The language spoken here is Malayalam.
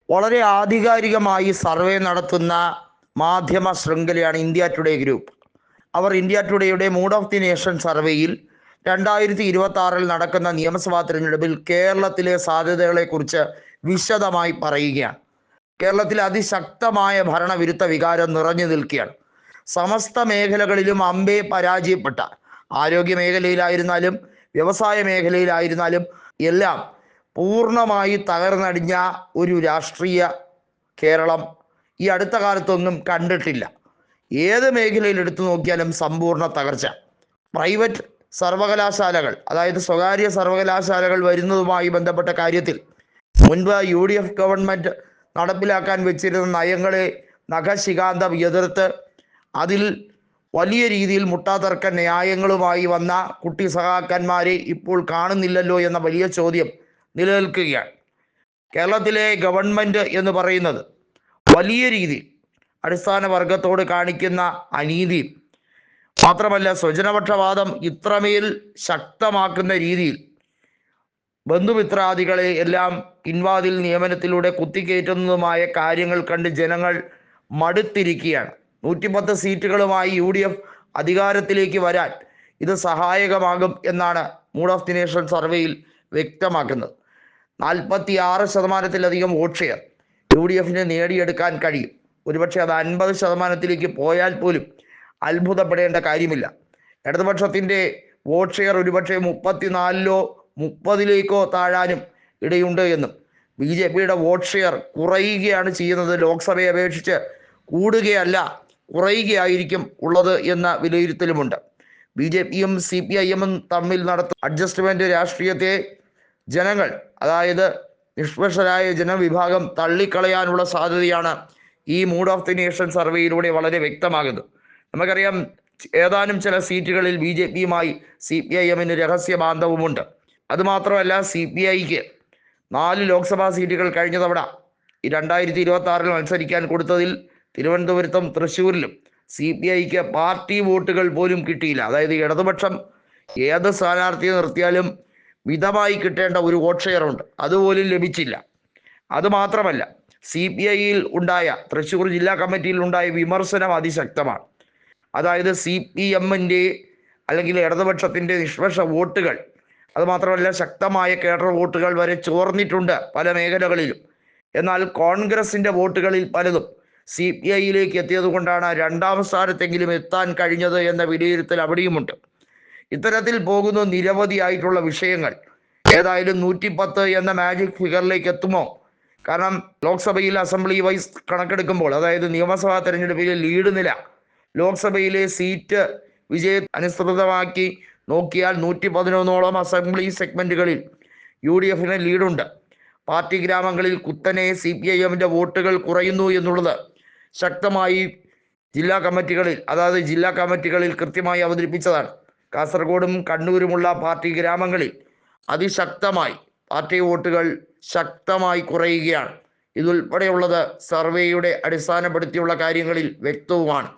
വളരെ ആധികാരികമായി സർവേ നടത്തുന്ന മാധ്യമ ശൃംഖലയാണ് ഇന്ത്യ ടുഡേ ഗ്രൂപ്പ്. അവർ ഇന്ത്യ ടുഡേയുടെ മൂഡ് ഓഫ് ദി നേഷൻ സർവേയിൽ 2026 നടക്കുന്ന നിയമസഭാ തിരഞ്ഞെടുപ്പിൽ കേരളത്തിലെ സാധ്യതകളെക്കുറിച്ച് വിശദമായി പറയുകയാണ്. കേരളത്തിൽ അതിശക്തമായ ഭരണവിരുദ്ധ വികാരം നിറഞ്ഞു നിൽക്കുകയാണ്. സമസ്ത മേഖലകളിലും അമ്പേ പരാജയപ്പെട്ട, ആരോഗ്യ മേഖലയിലായിരുന്നാലും വ്യവസായ മേഖലയിലായിരുന്നാലും എല്ലാം പൂർണ്ണമായി തകർന്നടിഞ്ഞ ഒരു രാഷ്ട്രീയ കേരളം ഈ അടുത്ത കാലത്തൊന്നും കണ്ടിട്ടില്ല. ഏത് മേഖലയിൽ എടുത്തു നോക്കിയാലും സമ്പൂർണ്ണ തകർച്ച. പ്രൈവറ്റ് സർവകലാശാലകൾ, അതായത് സ്വകാര്യ സർവകലാശാലകൾ വരുന്നതുമായി ബന്ധപ്പെട്ട കാര്യത്തിൽ മുൻപ് UDF ഗവൺമെൻറ് നടപ്പിലാക്കാൻ വെച്ചിരുന്ന നയങ്ങളെ നഖശികാന്തം എതിർത്ത് അതിൽ വലിയ രീതിയിൽ മുട്ടാതർക്ക ന്യായങ്ങളുമായി വന്ന കുട്ടി സഹാക്കന്മാരെ ഇപ്പോൾ കാണുന്നില്ലല്ലോ എന്ന വലിയ ചോദ്യം നിലനിൽക്കുകയാണ്. കേരളത്തിലെ ഗവൺമെൻറ് എന്ന് പറയുന്നത് വലിയ രീതിയിൽ അടിസ്ഥാന വർഗത്തോട് കാണിക്കുന്ന അനീതിയും മാത്രമല്ല സ്വജനപക്ഷപാതം ഇത്രമേൽ ശക്തമാക്കുന്ന രീതിയിൽ ബന്ധുമിത്രാദികളെ എല്ലാം പിൻവാതിൽ നിയമനത്തിലൂടെ കുത്തിക്കയറ്റുന്നതുമായ കാര്യങ്ങൾ കണ്ട് ജനങ്ങൾ മടുത്തിരിക്കുകയാണ്. 110 സീറ്റുകളുമായി UDF അധികാരത്തിലേക്ക് വരാൻ ഇത് സഹായകമാകും എന്നാണ് മൂഡ് ഓഫ് ദി നേഷൻ സർവേയിൽ വ്യക്തമാക്കുന്നത്. 46%-ലധികം വോട്ട് ഷെയർ UDFന് നേടിയെടുക്കാൻ കഴിയും. ഒരുപക്ഷെ അത് 50%-ലേക്ക് പോയാൽ പോലും അത്ഭുതപ്പെടേണ്ട കാര്യമില്ല. ഇടതുപക്ഷത്തിൻ്റെ വോട്ട് ഷെയർ ഒരുപക്ഷെ 34-ലോ 30-ലേക്കോ താഴാനും ഇടയുണ്ട് എന്നും BJPയുടെ വോട്ട് ഷെയർ കുറയുകയാണ് ചെയ്യുന്നത്, ലോക്സഭയെ അപേക്ഷിച്ച് കൂടുകയല്ല കുറയുകയായിരിക്കും ഉള്ളത് എന്ന വിലയിരുത്തലുമുണ്ട്. BJPയും CPIMും തമ്മിൽ നടത്തുന്ന അഡ്ജസ്റ്റ്മെൻറ്റ് രാഷ്ട്രീയത്തെ ജനങ്ങൾ, അതായത് നിഷ്പക്ഷരായ ജനവിഭാഗം തള്ളിക്കളയാനുള്ള സാധ്യതയാണ് ഈ മൂഡ് ഓഫ് ദി നേഷൻ സർവേയിലൂടെ വളരെ വ്യക്തമാകുന്നത്. നമുക്കറിയാം, ഏതാനും ചില സീറ്റുകളിൽ BJPയുമായി CPIMന് രഹസ്യ ബാന്ധവുമുണ്ട്. അതുമാത്രമല്ല, CPIക്ക് 4 ലോക്സഭാ സീറ്റുകൾ കഴിഞ്ഞ തവണ 2026 മത്സരിക്കാൻ കൊടുത്തതിൽ തിരുവനന്തപുരത്തും തൃശ്ശൂരിലും CPIക്ക് പാർട്ടി വോട്ടുകൾ പോലും കിട്ടിയില്ല. അതായത് ഇടതുപക്ഷം ഏത് സ്ഥാനാർത്ഥിയെ നിർത്തിയാലും മിതമായി കിട്ടേണ്ട ഒരു വോട്ട് ഷെയർ ഉണ്ട്, അതുപോലും ലഭിച്ചില്ല. അതുമാത്രമല്ല, CPIയിൽ ഉണ്ടായ, തൃശ്ശൂർ ജില്ലാ കമ്മിറ്റിയിൽ ഉണ്ടായ വിമർശനം അതിശക്തമാണ്. അതായത് CPMൻ്റെ അല്ലെങ്കിൽ ഇടതുപക്ഷത്തിൻ്റെ നിഷ്പക്ഷ വോട്ടുകൾ, അതുമാത്രമല്ല ശക്തമായ കേഡർ വോട്ടുകൾ വരെ ചോർന്നിട്ടുണ്ട് പല മേഖലകളിലും. എന്നാൽ കോൺഗ്രസിൻ്റെ വോട്ടുകളിൽ പലതും CPIയിലേക്ക് എത്തിയത് കൊണ്ടാണ് 2ാം സ്ഥാനത്തെങ്കിലും എത്താൻ കഴിഞ്ഞത് എന്ന വിലയിരുത്തൽ അവിടെയുമുണ്ട്. ഇത്തരത്തിൽ പോകുന്ന നിരവധിയായിട്ടുള്ള വിഷയങ്ങൾ. ഏതായാലും 110 എന്ന മാജിക് ഫിഗറിലേക്ക് എത്തുമോ? കാരണം ലോക്സഭയിൽ അസംബ്ലി വൈസ് കണക്കെടുക്കുമ്പോൾ, അതായത് നിയമസഭാ തെരഞ്ഞെടുപ്പിലെ ലീഡ് നില ലോക്സഭയിലെ സീറ്റ് വിജയം അനുസൃതമാക്കി നോക്കിയാൽ 111ഓളം അസംബ്ലി സെഗ്മെൻറ്റുകളിൽ UDFന് ലീഡുണ്ട്. പാർട്ടി ഗ്രാമങ്ങളിൽ കുത്തനെ CPIMൻ്റെ വോട്ടുകൾ കുറയുന്നു എന്നുള്ളത് ശക്തമായി ജില്ലാ കമ്മിറ്റികളിൽ കൃത്യമായി അവതരിപ്പിച്ചതാണ്. കാസർഗോഡും കണ്ണൂരുമുള്ള പാർട്ടി ഗ്രാമങ്ങളിൽ അതിശക്തമായി പാർട്ടി വോട്ടുകൾ ശക്തമായി കുറയുകയാണ്. ഇതുൾപ്പെടെയുള്ളത് സർവേയുടെ അടിസ്ഥാനപ്പെടുത്തിയുള്ള കാര്യങ്ങളിൽ വ്യക്തവുമാണ്.